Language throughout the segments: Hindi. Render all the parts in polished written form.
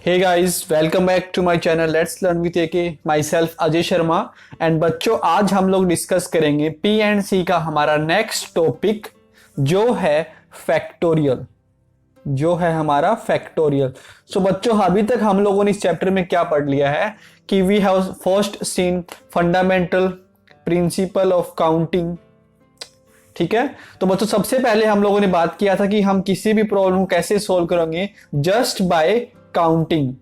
Hey guys, welcome back to my channel let's learn with AK. Myself Ajay Sharma. And बच्चों, आज हम लोग डिस्कस करेंगे पी एंड सी का हमारा नेक्स्ट टॉपिक जो है फैक्टोरियल, जो है हमारा फैक्टोरियल। सो बच्चों, अभी तक हम लोगों ने इस चैप्टर में क्या पढ़ लिया है कि we have first seen fundamental principle of counting. ठीक है, तो बच्चों सबसे पहले हम लोगों ने बात किया था कि हम किसी भी प्रॉब्लम को कैसे सोल्व करेंगे just by counting,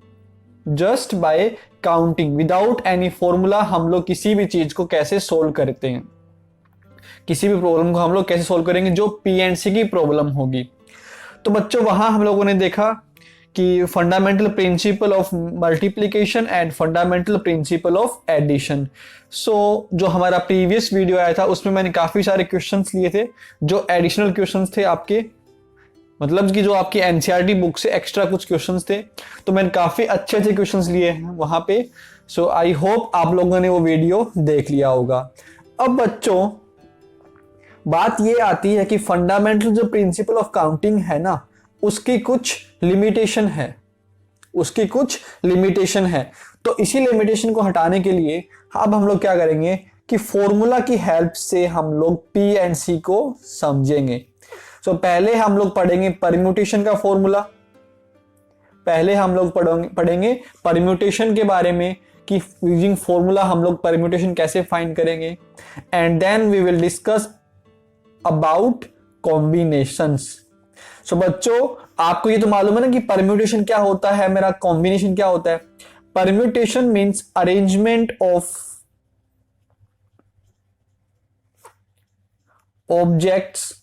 just by counting without any formula. हम लोग किसी भी चीज को कैसे सोल्व करते हैं, किसी भी प्रॉब्लम को हम लोग कैसे सोल्व करेंगे जो पी एंड सी की प्रॉब्लम होगी। तो बच्चों वहां हम लोगों ने देखा कि fundamental principle of multiplication and fundamental principle of addition. So जो हमारा प्रीवियस वीडियो आया था उसमें मैंने काफी सारे क्वेश्चंस लिए थे जो एडिशनल क्वेश्चंस थे आपके, मतलब कि जो आपकी एनसीईआरटी बुक से एक्स्ट्रा कुछ क्वेश्चंस थे। तो मैंने काफी अच्छे अच्छे क्वेश्चंस लिए हैं वहां पे। सो आई होप आप लोगों ने वो वीडियो देख लिया होगा। अब बच्चों बात ये आती है कि फंडामेंटल जो प्रिंसिपल ऑफ काउंटिंग है ना, उसकी कुछ लिमिटेशन है, उसकी कुछ लिमिटेशन है। तो इसी लिमिटेशन को हटाने के लिए अब हम लोग क्या करेंगे कि फॉर्मूला की हेल्प से हम लोग पी एंड सी को समझेंगे। सो पहले हम लोग पढ़ेंगे परम्यूटेशन का फॉर्मूला, पहले हम लोग पढ़ेंगे परम्यूटेशन के बारे में कि यूजिंग फॉर्मूला हम लोग परम्यूटेशन कैसे फाइंड करेंगे। And then we will discuss about combinations. So बच्चों आपको ये तो मालूम है ना कि परम्यूटेशन क्या होता है, मेरा कॉम्बिनेशन क्या होता है। Permutation means arrangement of objects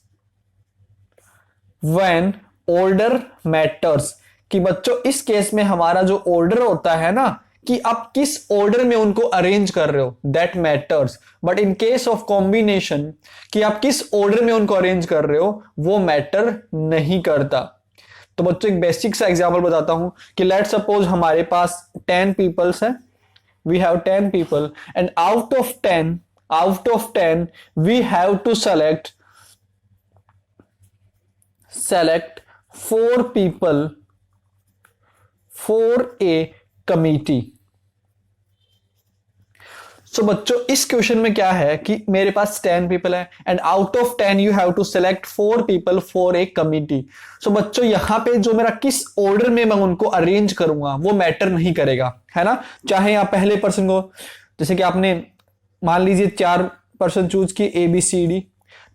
when order matters. कि बच्चों इस केस में हमारा जो ऑर्डर होता है ना, कि आप किस ऑर्डर में उनको अरेंज कर रहे हो, that matters. But in case of combination कि आप किस ऑर्डर में उनको अरेंज कर रहे हो वो मैटर नहीं करता। तो बच्चों एक बेसिक सा एग्जांपल बताता हूं कि लेट सपोज हमारे पास 10 पीपल्स हैं, we have 10 people and out of 10 we have to select 4 people for a committee। So बच्चों इस क्वेश्चन में क्या है कि मेरे पास 10 पीपल है and out of 10 you have to select 4 people for a committee. So बच्चों यहां पे जो मेरा किस ऑर्डर में मैं उनको अरेंज करूंगा वो मैटर नहीं करेगा, है ना। चाहे आप पहले पर्सन को, जैसे कि आपने मान लीजिए 4 पर्सन चूज किए ए बी सी डी,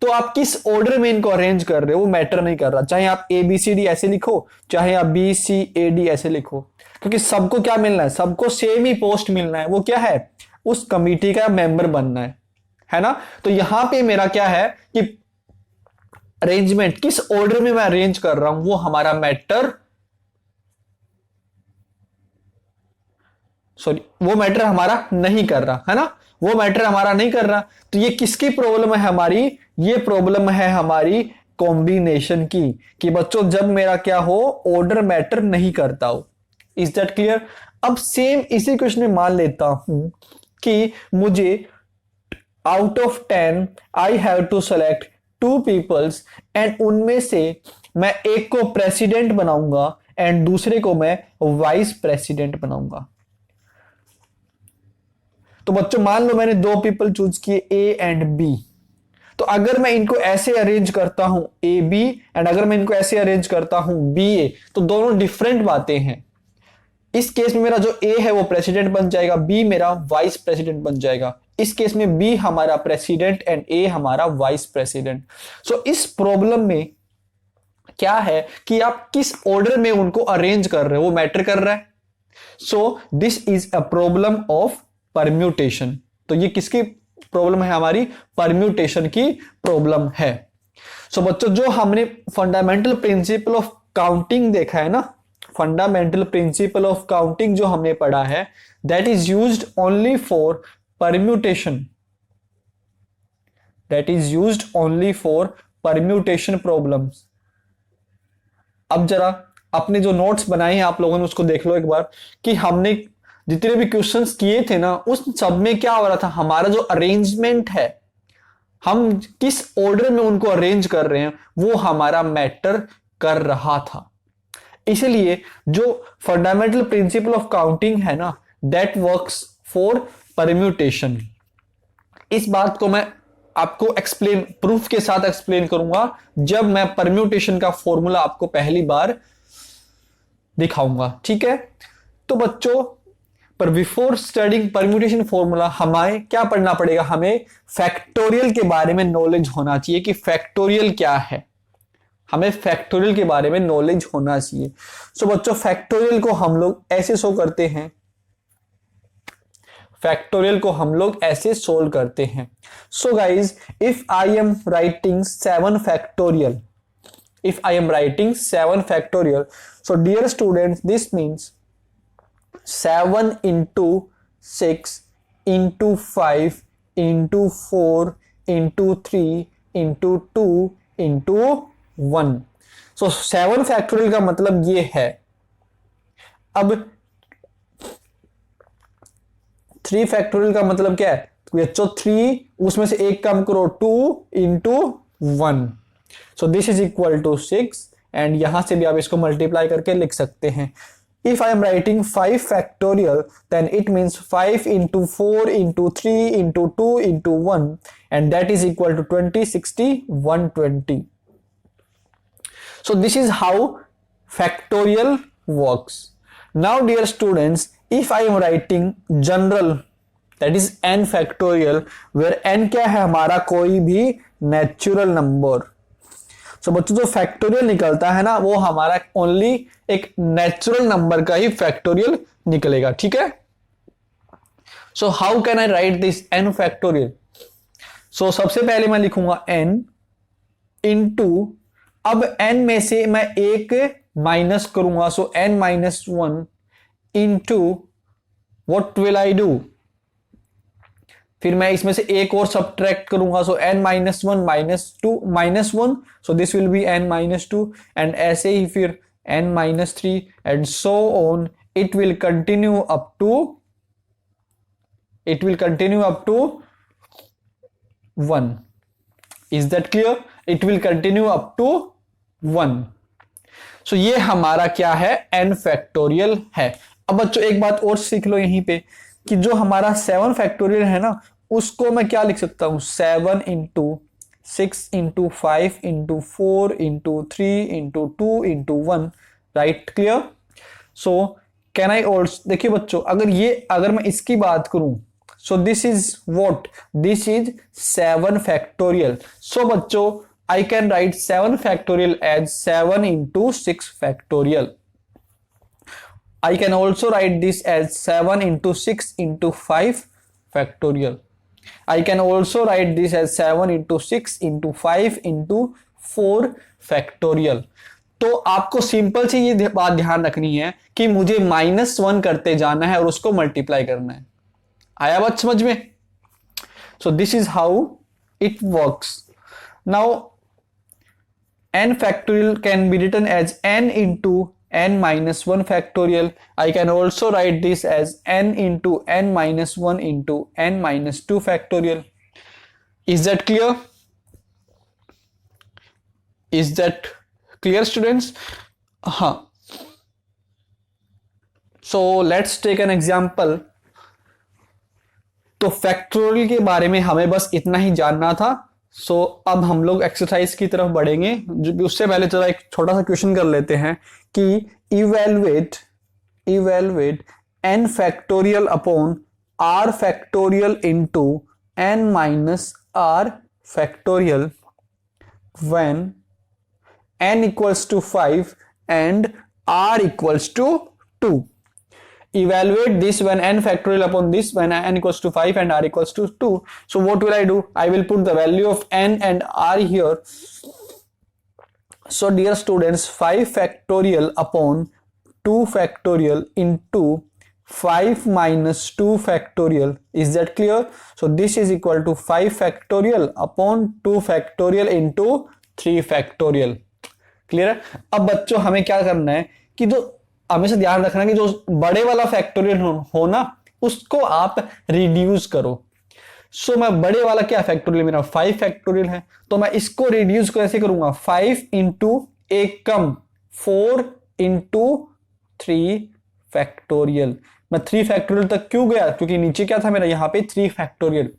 तो आप किस ऑर्डर में इनको अरेंज कर रहे हो वो मैटर नहीं कर रहा। चाहे आप ए बी सी डी ऐसे लिखो, चाहे आप बी सी ए डी ऐसे लिखो, क्योंकि सबको क्या मिलना है, सबको सेम ही पोस्ट मिलना है। वो क्या है, उस कमिटी का मेंबर बनना है ना। तो यहां पे मेरा क्या है कि अरेंजमेंट किस ऑर्डर में मैं अरेंज कर रहा हूं वो हमारा मैटर, सॉरी वो मैटर हमारा नहीं कर रहा, है ना, वो मैटर हमारा नहीं कर रहा। तो ये किसकी प्रॉब्लम है हमारी, ये प्रॉब्लम है हमारी कॉम्बिनेशन की, कि बच्चों जब मेरा क्या हो ऑर्डर मैटर नहीं करता हो। Is that clear. अब सेम इसी क्वेश्चन में मान लेता हूं कि मुझे out of 10 I have to select 2 peoples and उनमें से मैं एक को प्रेसिडेंट बनाऊंगा एंड दूसरे को मैं वाइस प्रेसिडेंट बनाऊंगा। तो बच्चों मान लो मैंने 2 पीपल चूज किए ए एंड बी, तो अगर मैं इनको ऐसे अरेंज करता हूं ए बी एंड अगर मैं इनको ऐसे अरेंज करता हूं बी ए, तो दोनों डिफरेंट बातें हैं। इस केस में मेरा जो ए है वो प्रेसिडेंट बन जाएगा, बी मेरा वाइस प्रेसिडेंट बन जाएगा। इस केस में बी हमारा प्रेसिडेंट एंड ए हमारा वाइस प्रेसिडेंट। सो इस प्रॉब्लम में क्या है कि आप किस ऑर्डर में उनको अरेंज कर रहे हो वो मैटर कर रहा है। सो this is a problem of permutation. तो ये किसकी प्रॉब्लम है, हमारी परम्यूटेशन की प्रॉब्लम है। सो बच्चों जो हमने फंडामेंटल प्रिंसिपल ऑफ काउंटिंग देखा है ना, फंडामेंटल प्रिंसिपल ऑफ काउंटिंग जो हमने पढ़ा है, that is used only for permutation, that is used only for permutation problems. अब जरा अपने जो नोट्स बनाए हैं आप लोगों ने उसको देख लो एक बार कि हमने जितने भी क्वेश्चंस किए थे ना उस सब में क्या हो रहा था, हमारा जो अरेंजमेंट है, हम किस ऑर्डर में उनको अरेंज कर रहे हैं वो हमारा मैटर कर रहा था। इसलिए जो फंडामेंटल प्रिंसिपल ऑफ काउंटिंग है ना, दैट वर्क्स फॉर परम्यूटेशन। इस बात को मैं आपको एक्सप्लेन, प्रूफ के साथ एक्सप्लेन करूंगा जब मैं परम्यूटेशन का फॉर्मूला आपको पहली बार दिखाऊंगा, ठीक है। तो बच्चों, पर बिफोर स्टडिंग परम्यूटेशन फॉर्मूला हमें क्या पढ़ना पड़ेगा, हमें फैक्टोरियल के बारे में नॉलेज होना चाहिए कि फैक्टोरियल क्या है। हमें फैक्टोरियल के बारे में नॉलेज होना चाहिए। सो बच्चों, फैक्टोरियल को हम लोग ऐसे शो करते हैं, फैक्टोरियल को हम लोग ऐसे सोल्व करते हैं। So guys, if I am writing 7 factorial, if I am writing 7 factorial, so dear students, this means 7 into 6 into 5 into 4 into 3 into 2 into 1। so 7 factorial का मतलब ये है। अब 3 factorial का मतलब क्या है, तो 3 उसमें से एक कम करो, 2 into 1, so this is equal to 6, and यहां से भी आप इसको मल्टीप्लाई करके लिख सकते हैं। If I am writing 5 factorial, then it means 5 into 4 into 3 into 2 into 1, and that is equal to 20, 60, 120. So this is how factorial works. Now dear students, if I am writing general, that is n factorial, where n क्या है हमारा, कोई भी नेचुरल नंबर। सो बच्चों, जो फैक्टोरियल निकलता है ना, वो हमारा ओनली एक नेचुरल नंबर का ही फैक्टोरियल निकलेगा, ठीक है। So how can I write this n factorial. So सबसे पहले मैं लिखूंगा n इंटू, अब n में से मैं एक माइनस करूंगा, so n minus 1 into what will I do, फिर मैं इसमें से एक और सब्ट्रैक्ट करूंगा, so n minus 1 minus 2 minus 1, so this will be n minus 2, and ऐसे ही फिर n minus 3 and so on, it will continue up to 1। Is that clear? It will continue up to 1। So ये हमारा क्या है, n फैक्टोरियल है। अब बच्चों एक बात और सीख लो यहीं पे, कि जो हमारा 7 फैक्टोरियल है ना, उसको मैं क्या लिख सकता हूं, 7 into 6 into 5 into 4 into 3 into 2 into 1, right? Clear? So can I also, देखिए बच्चों, अगर मैं इसकी बात करूं, so this is what, this is 7 factorial. So बच्चों, I can write 7 factorial as 7 into 6 factorial. I can also write this as 7 into 6 into 5 factorial. I can also write this as 7 into 6 into 5 into 4 factorial. तो आपको सिंपल सी ये बात ध्यान रखनी है कि मुझे -1 करते जाना है और उसको मल्टीप्लाई करना है। आया बात समझ में? So this is how it works. Now n factorial can be written as n into n minus 1 factorial. I can also write this as n into n minus 1 into n minus 2 factorial. Is that clear? Is that clear, students? हाँ. So let's take an example. तो फैक्टोरियल के बारे में हमें बस इतना ही जानना था। सो अब हम लोग एक्सरसाइज की तरफ बढ़ेंगे। जो उससे पहले चलो एक छोटा सा क्वेश्चन कर लेते हैं कि evaluate n factorial upon r factorial into n minus r factorial when n equals to 5 and r equals to 2। Evaluate this when n factorial upon this when n equals to 5 and r equals to 2. So what will I do? I will put the value of n and r here. So dear students, 5 factorial upon 2 factorial into 5 minus 2 factorial. Is that clear? So this is equal to 5 factorial upon 2 factorial into 3 factorial. Clear है? अब बच्चों हमें क्या करना है कि जो हमेशा ध्यान रखना कि जो बड़े वाला फैक्टोरियल हो ना, उसको आप रिड्यूस करो। सो मैं बड़े वाला क्या फैक्टोरियल, मेरा 5 फैक्टोरियल है, तो मैं इसको रिड्यूस कैसे करूंगा, 5 इंटू एक कम 4 इंटू 3 फैक्टोरियल। मैं 3 फैक्टोरियल तक क्यों गया, क्योंकि नीचे क्या था मेरा, यहाँ पे 3 फैक्टोरियल।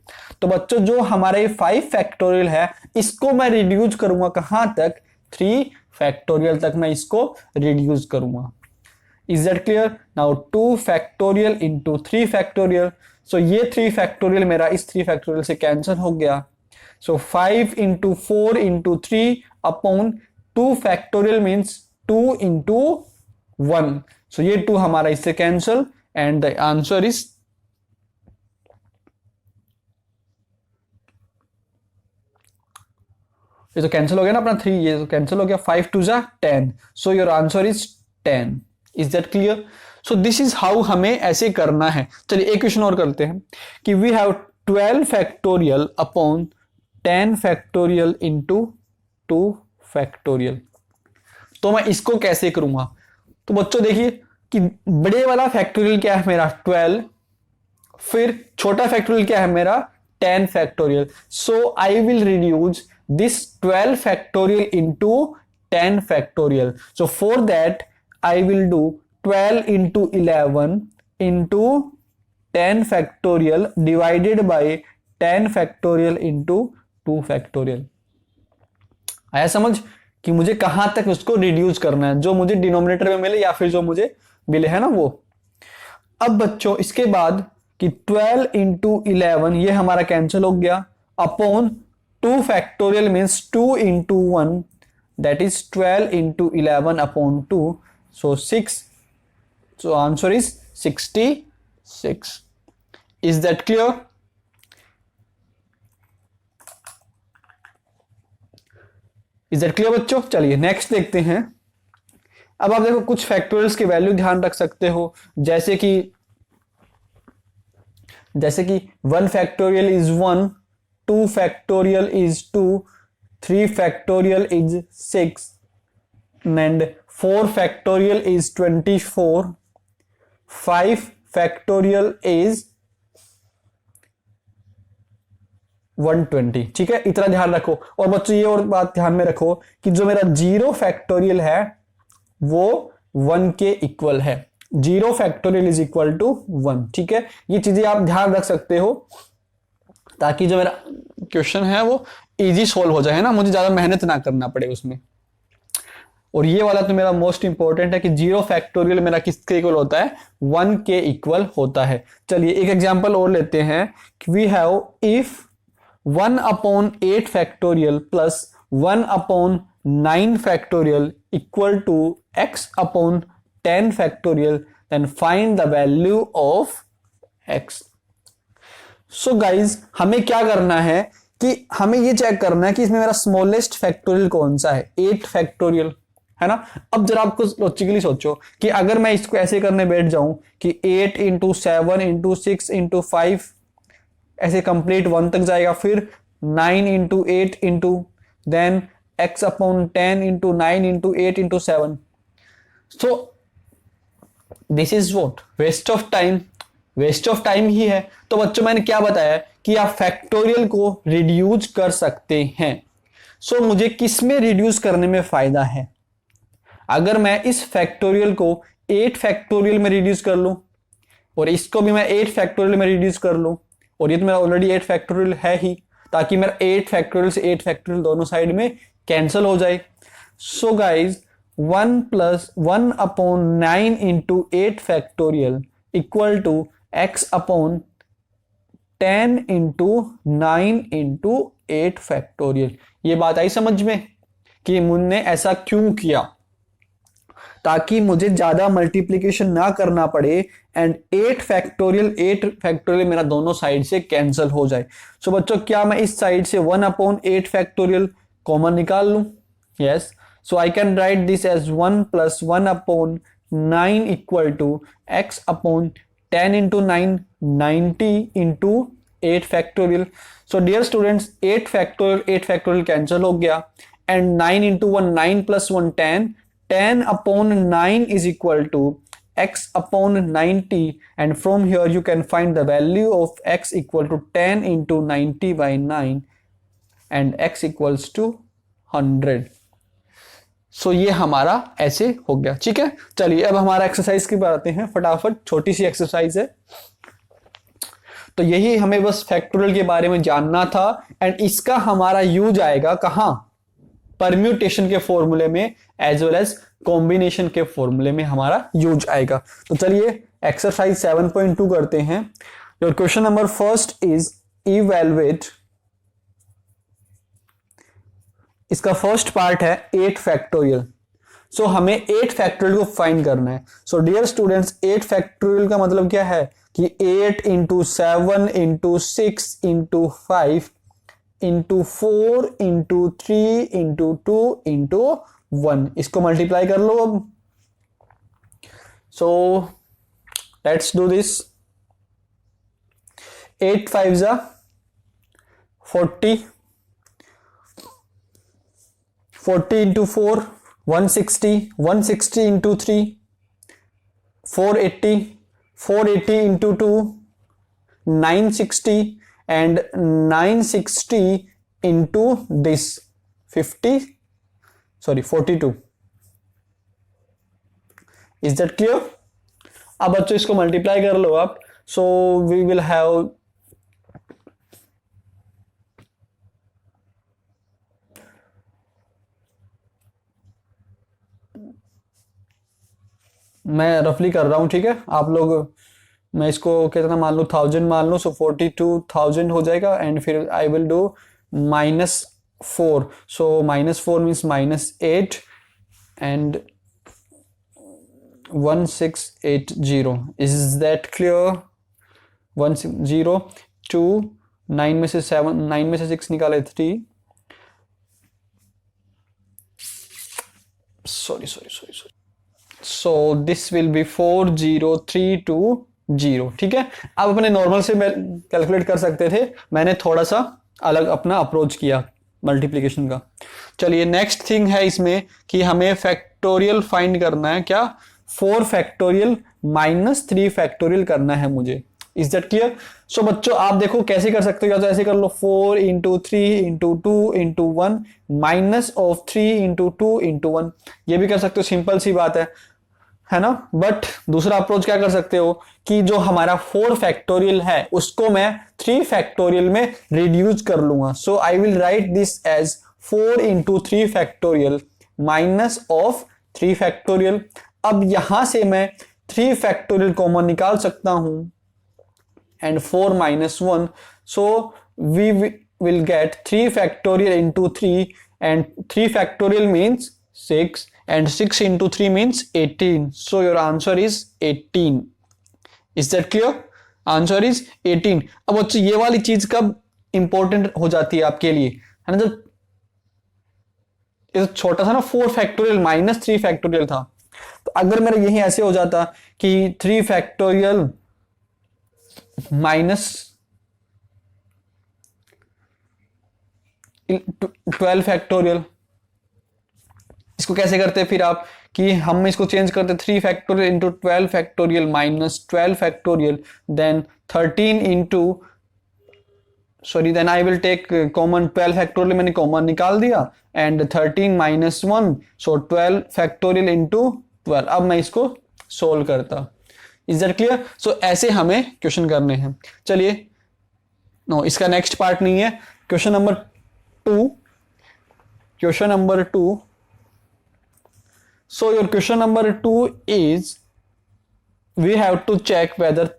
तो बच्चों जो हमारे 5 फैक्टोरियल है इसको मैं रिड्यूस करूंगा कहां तक, 3 फैक्टोरियल तक मैं इसको रिड्यूस करूंगा। Is that clear? Now 2 factorial into 3 factorial. So ये 3 फैक्टोरियल मेरा इस 3 फैक्टोरियल से कैंसिल हो गया। सो 5 into 4 into 3 upon 2 factorial means 2 into 1। So ये 2 हमारा इससे cancel and the answer is ये तो कैंसिल हो गया ना अपना 3, ये तो कैंसिल हो गया, 5 2 जा 10। So your answer is 10। Is that clear? So this is how हमें ऐसे करना है। चलिए एक क्वेश्चन और करते हैं कि we have 12 factorial upon 10 factorial into 2 factorial. तो मैं इसको कैसे करूंगा? तो बच्चों देखिए कि बड़े वाला फैक्टोरियल क्या है मेरा 12, फिर छोटा फैक्टोरियल क्या है मेरा 10 factorial. So I will reduce this 12 factorial into 10 factorial. So for that I will do 12 into 11 into 10 factorial divided by 10 factorial into 2 factorial। आया समझ कि मुझे कहां तक उसको रिड्यूस करना है, जो मुझे डिनोमिनेटर में मिले या फिर जो मुझे मिले है ना वो। अब बच्चों इसके बाद कि 12 इंटू 11 ये हमारा कैंसिल हो गया, upon 2 factorial means 2 into 1, that is 12 into 11 upon 2, so 6, so answer is 66। is that clear? is that clear बच्चों? चलिए नेक्स्ट देखते हैं। अब आप देखो कुछ फैक्टोरियल्स की वैल्यू ध्यान रख सकते हो, जैसे कि 1 factorial is 1, 2 factorial is 2, 3 factorial is 6, and 4 factorial is 24, 5 factorial is 120। ठीक है, इतना ध्यान रखो। और बच्चों ये और बात ध्यान में रखो कि जो मेरा 0 फैक्टोरियल है वो 1 के इक्वल है। 0 फैक्टोरियल इज इक्वल टू 1। ठीक है, ये चीजें आप ध्यान रख सकते हो ताकि जो मेरा क्वेश्चन है वो इजी सोल्व हो जाए, है ना, मुझे ज्यादा मेहनत ना करना पड़े उसमें। और ये वाला तो मेरा मोस्ट इंपॉर्टेंट है कि 0 फैक्टोरियल मेरा किसके इक्वल होता है, 1 के इक्वल होता है। चलिए एक एग्जांपल और लेते हैं कि वी हैव इफ 1 अपॉन 8 factorial plus 1 upon 9 factorial equal to x upon 10 factorial, then find the value of x। So guys हमें क्या करना है कि हमें ये चेक करना है कि इसमें मेरा स्मॉलेस्ट फैक्टोरियल कौन सा है, 8 फैक्टोरियल, है ना। अब जरा आपको लॉजिकली सोचो कि अगर मैं इसको ऐसे करने बैठ जाऊं कि 8 इंटू 7 इंटू 6 इंटू 5 ऐसे कंप्लीट 1 तक जाएगा, फिर 9 into 8 into then x upon 10 into 9 into 8 into 7। So this is what, waste of time. Waste of time ही है। तो बच्चों मैंने क्या बताया कि आप फैक्टोरियल को रिड्यूस कर सकते हैं। सो मुझे किस में रिड्यूस करने में फायदा है? अगर मैं इस फैक्टोरियल को 8 फैक्टोरियल में रिड्यूस कर लूं और इसको भी मैं 8 फैक्टोरियल में रिड्यूस कर लूं, और ये तो मेरा ऑलरेडी 8 फैक्टोरियल है ही, ताकि मेरा 8 फैक्टोरियल से 8 फैक्टोरियल दोनों साइड में कैंसिल हो जाए। So guys 1 plus 1 upon 9 into 8 factorial equal to x upon 10 into 9 into 8 factorial. ये बात आई समझ में कि मुन्ने ऐसा क्यों किया, ताकि मुझे ज्यादा मल्टीप्लीकेशन ना करना पड़े एंड 8 फैक्टोरियल मेरा दोनों साइड से कैंसिल हो जाए। सो बच्चों क्या मैं इस साइड से 1 अपॉन 8 फैक्टोरियल कॉमन निकाल लूं? Yes, so I can write this as 1 plus 1 upon 9 equal to x upon 10 into 9 90 into 8 factorial। so dear students 8 factorial cancel हो गया and 9 into 1 9 plus 1 10, 10 upon 9 is equal to x upon 90, and from here you can find the value of x equal to 10 into 90 by 9 and x equals to 100। सो ये हमारा ऐसे हो गया। ठीक है, चलिए अब हमारा एक्सरसाइज की बात आते हैं फटाफट। छोटी सी एक्सरसाइज है, तो यही हमें बस फैक्टोरियल के बारे में जानना था। एंड इसका हमारा यूज आएगा कहां? परम्यूटेशन के फॉर्मूले में एज वेल एज कॉम्बिनेशन के फॉर्मूले में हमारा यूज आएगा। तो चलिए एक्सरसाइज 7.2 करते हैं। Your question number first is evaluate, इसका फर्स्ट पार्ट है 8 फैक्टोरियल। सो हमें 8 फैक्टोरियल को फाइंड करना है। सो डियर स्टूडेंट्स, 8 फैक्टोरियल का मतलब क्या है कि 8 into 7 into 6 into 5 into 4 into 3 into 2 into 1, इसको मल्टीप्लाई कर लो अब। So let's do this. 8 5 जा 40, 40 into 4 160, 160 into 3 480, 480 into 2 960 and 960 into this 42. Is that clear? अब बच्चों इसको मल्टीप्लाई कर लो आप। सो वी विल हैव मैं रफली कर रहा हूं, ठीक है आप लोग, मैं इसको कितना मान लूँ 1000 मान लूँ। सो 42,000 हो जाएगा। एंड फिर I will do -4, so -4 means -8 and 1680। Is that clear? 160 2 9 में से 7, 9 में से 6 निकाले 3, sorry. So this will B 40320। ठीक है, आप अपने नॉर्मल से कैलकुलेट कर सकते थे, मैंने थोड़ा सा अलग अपना अप्रोच किया मल्टीप्लिकेशन का। चलिए नेक्स्ट थिंग है इसमें कि हमें फैक्टोरियल फाइंड करना है। क्या? 4 फैक्टोरियल -3 फैक्टोरियल करना है मुझे। Is that clear? सो बच्चों आप देखो कैसे कर सकते हो, या तो ऐसे कर लो 4 into 3 into 2 into 1 -3 into 2 into 1, ये भी कर सकते हो, सिंपल सी बात है ना। बट दूसरा अप्रोच क्या कर सकते हो कि जो हमारा 4 फैक्टोरियल है उसको मैं 3 फैक्टोरियल में रिड्यूस कर लूंगा। So I will write this as 4 into 3 factorial -3 factorial. अब यहां से मैं 3 फैक्टोरियल कॉमन निकाल सकता हूं and 4 - 1, so we will get 3 factorial into 3, and 3 factorial means 6 and 6 into 3 means 18. So your answer is 18. Is that clear? Answer is 18. अब बच्चों ये वाली चीज कब इंपॉर्टेंट हो जाती है आपके लिए, है ना, जब छोटा सा ना 4 फैक्टोरियल -3 फैक्टोरियल था, तो अगर मेरा यही ऐसे हो जाता कि 3 फैक्टोरियल -12 फैक्टोरियल, इसको कैसे करते हैं फिर आप कि हम इसको चेंज करते 3 factorial into 12 factorial -12 factorial, then 13 into then I will take common 12 factorial, मैंने कॉमन निकाल दिया, एंड 13 - 1, सो 12 फैक्टोरियल इंटू 12। अब मैं इसको सोल्व करता। Is that clear? सो ऐसे हमें क्वेश्चन करने हैं। चलिए नो, इसका नेक्स्ट पार्ट नहीं है। Question number 2, so your question number 2 is we have to check whether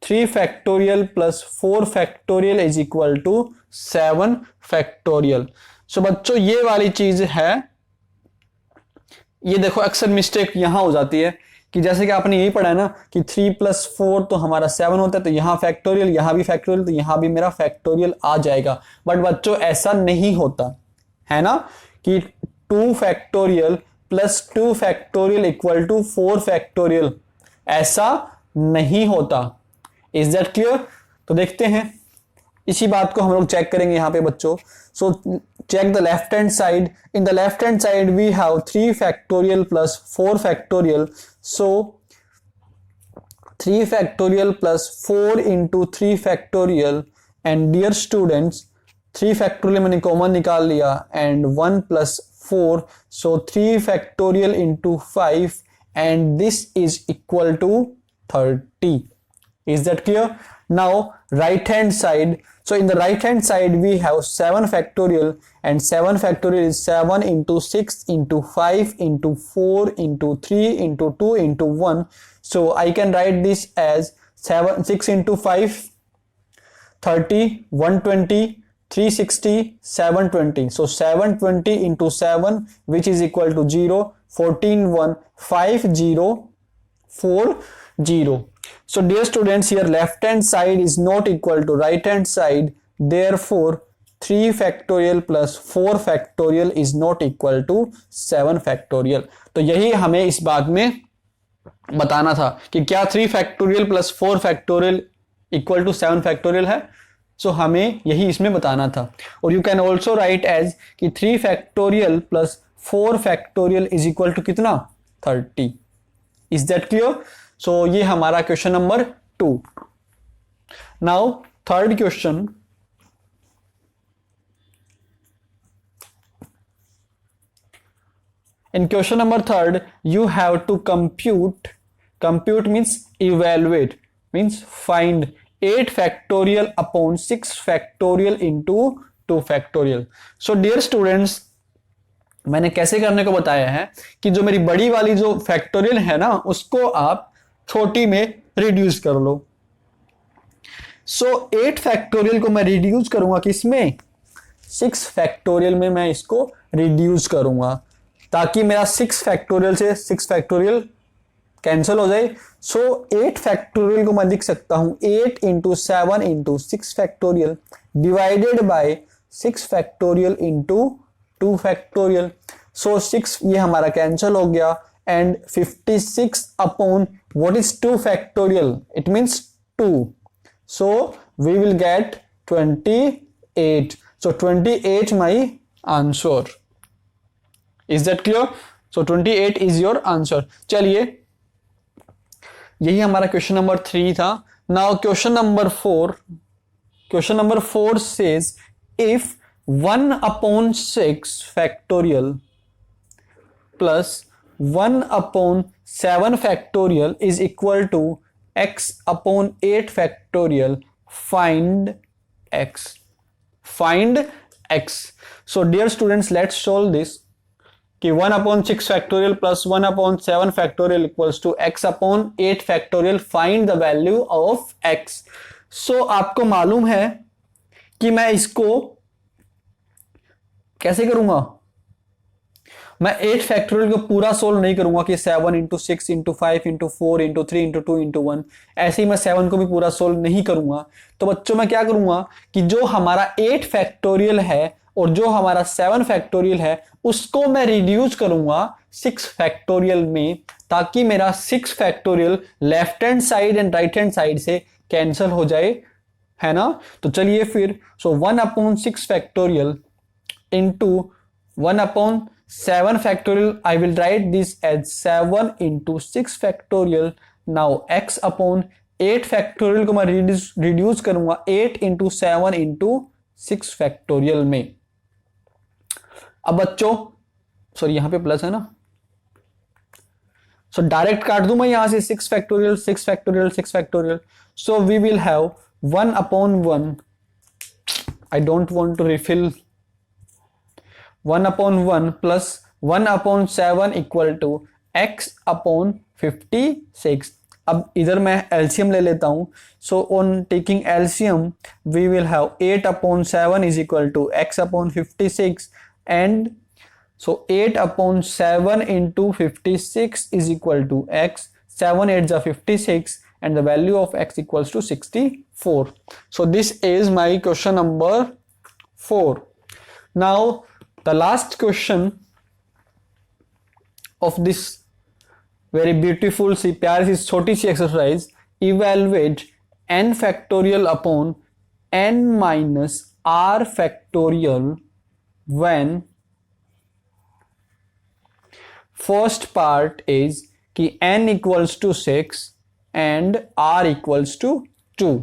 3 factorial plus 4 factorial is equal to 7 factorial। so बच्चों ये वाली चीज है, ये देखो अक्सर मिस्टेक यहां हो जाती है कि जैसे कि आपने यही पढ़ा है ना कि 3 + 4 तो हमारा 7 होता है, तो यहां फैक्टोरियल, यहां भी फैक्टोरियल, तो यहां भी मेरा फैक्टोरियल आ जाएगा। बट बच्चों ऐसा नहीं होता है ना कि 2 factorial plus 2 factorial equal to 4 factorial, ऐसा नहीं होता। Is that clear? तो देखते हैं, इसी बात को हम लोग चेक करेंगे यहाँ पे बच्चों। So check the left hand side. In the left hand side we have 3 factorial plus 4 factorial. So 3 factorial plus 4 into 3 factorial, and dear students 3 factorial मैंने कॉमन निकाल लिया, and 1 + 4. So 3 factorial into 5, and this is equal to 30. Is that clear? Now right hand side. So in the right hand side we have 7 factorial, and 7 factorial is 7 into 6 into 5 into 4 into 3 into 2 into 1. So I can write this as 6 into 5, 30, 120, 360, 720. So 720 into 7, which is equal to 0, 14, 1, 5, 0, 4, 0. So dear students, here left hand side is not equal to right hand side. Therefore 3 factorial plus 4 factorial is not equal to 7 factorial. तो यही हमें इस बात में बताना था कि क्या 3 factorial plus 4 factorial equal to 7 factorial है. सो हमें यही इसमें बताना था. और you can also write as कि 3 factorial plus 4 factorial is equal to कितना 30. Is that clear? सो ये हमारा question number 2. Now third question. In question number 3, you have to compute means evaluate, means find 8 factorial upon 6 factorial into 2 factorial. So dear students, मैंने कैसे करने को बताया है कि जो मेरी बड़ी वाली जो फैक्टोरियल है ना, उसको आप छोटी में रिड्यूस कर लो. सो 8 फैक्टोरियल को मैं रिड्यूस करूंगा किसमें? 6 फैक्टोरियल में मैं इसको रिड्यूस करूंगा, ताकि मेरा 6 फैक्टोरियल से 6 फैक्टोरियल कैंसिल हो जाए. सो 8 फैक्टोरियल को मैं लिख सकता हूं 8 into 7 into 6 factorial divided by 6 factorial into 2 factorial. So 6 ये हमारा कैंसिल हो गया, and 56 upon what is 2 factorial? It means 2. So we will get 28. So 28 my answer. Is that clear? So 28 is your answer. चलिए, यही हमारा क्वेश्चन नंबर 3 था. Now question number 4. Question number 4 says if 1 upon 6 factorial plus 1 upon 7 factorial is equal to x upon 8 factorial, find x. Find x. So dear students, let's solve this. कि 1 upon 6 factorial plus 1 upon 7 factorial equals to x upon 8 factorial. Find the value of x. So आपको मालूम है कि मैं इसको कैसे करूंगा. मैं 8 फैक्टोरियल को पूरा सोल्व नहीं करूंगा कि 7 into 6 into 5 into 4 into 3 into 2 into 1. ऐसे ही मैं 7 को भी पूरा सोल्व नहीं करूंगा. तो बच्चों मैं क्या करूंगा कि जो हमारा 8 फैक्टोरियल है और जो हमारा 7 फैक्टोरियल है उसको मैं रिड्यूस करूंगा 6 फैक्टोरियल में, ताकि मेरा 6 factorial left hand side and right hand side से कैंसिल हो जाए, है ना. तो चलिए फिर. सो 1 upon 6 factorial into 1 upon 7 factorial, I will write this as 7 into 6 factorial. Now x upon 8 factorial को मैं reduce करूंगा 8 into 7 into 6 factorial में. अब बच्चों, सॉरी यहां पे प्लस है ना, सो डायरेक्ट काट दूं मैं यहां से 6 factorial 6 factorial 6 factorial. So we will have 1 upon 1. I don't want to refill. 1 upon 1 plus 1 upon 7 equal to x upon 56. अब इधर मैं एलसीएम ले लेता हूं. So on taking LCM we will have 8 upon 7 is equal to x upon 56, and so 8 upon 7 into 56 is equal to x. 7 8s are 56 and the value of x equals to 64. So this is my question number 4. Now the last question of this very beautiful सी प्यारी सी छोटी सी exercise, evaluate n factorial upon n minus r factorial when first part is कि n equals to 6 and r equals to 2.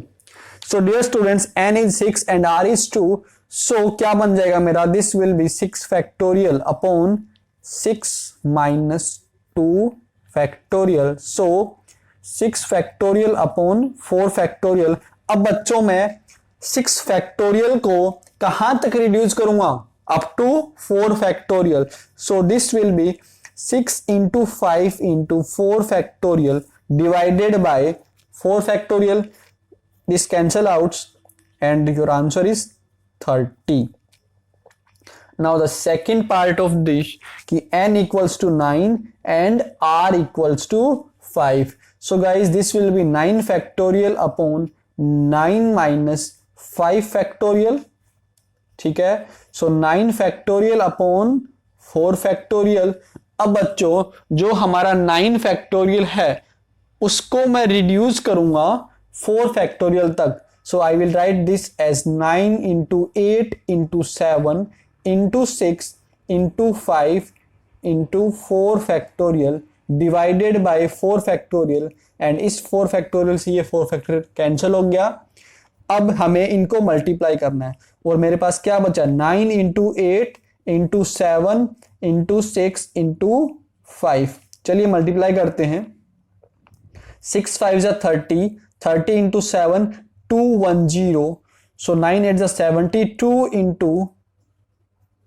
So dear students, n is 6 and r is 2. सो क्या बन जाएगा मेरा, this will be 6 factorial upon 6 minus 2 factorial, so 6 factorial upon 4 factorial. अब बच्चों मैं 6 फैक्टोरियल को कहां तक रिड्यूस करूंगा, up to 4 factorial, so this will be 6 into 5 into 4 factorial divided by 4 factorial. This cancel out and your answer is 30. Now the second part of this कि n equals to 9 and r equals to 5. So guys this will be 9 factorial upon 9 minus 5 factorial. ठीक है, so 9 factorial upon 4 factorial. अब बच्चों जो हमारा 9 फैक्टोरियल है उसको मैं रिड्यूस करूंगा 4 फैक्टोरियल तक, so I will write this as 9 into 8 into 7 into 6 into 5 into 4 factorial divided by 4 factorial, and इस 4 फैक्टोरियल से ये 4 फैक्टोरियल कैंसिल हो गया। अब हमें इनको मल्टीप्लाई करना है और मेरे पास क्या बचा, 9 इंटू 8 इंटू 7 इंटू 6 इंटू 5। चलिए मल्टीप्लाई करते हैं, 6 5 जा 30, 30 इंटू 7 210, सो 9 8 जा 72 इंटू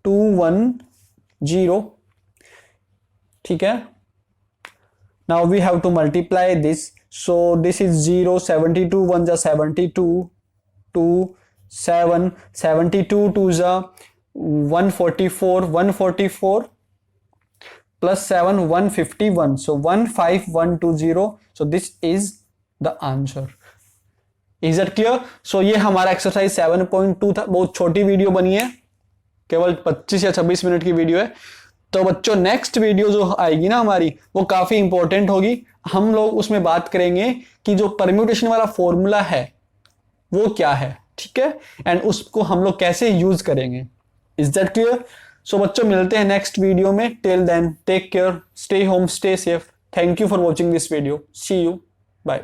210, ठीक है। Now we have to multiply this, so this is 0, 72 1 जा 72, 2 7 72 2 जा 144, 144 plus 7 151, so 15120, so this is the answer. Is that clear? So ये हमारा एक्सरसाइज 7.2 था, बहुत छोटी वीडियो बनी है, केवल 25 या 26 मिनट की वीडियो है। तो बच्चों नेक्स्ट वीडियो जो आएगी ना हमारी वो काफी इंपॉर्टेंट होगी। हम लोग उसमें बात करेंगे कि जो परम्यूटेशन वाला फॉर्मूला है वो क्या है, ठीक है, एंड उसको हम लोग कैसे यूज करेंगे। Is that clear? So बच्चों मिलते हैं नेक्स्ट वीडियो में। Till then, take care, stay home, stay safe. Thank you for watching this video. See you. Bye.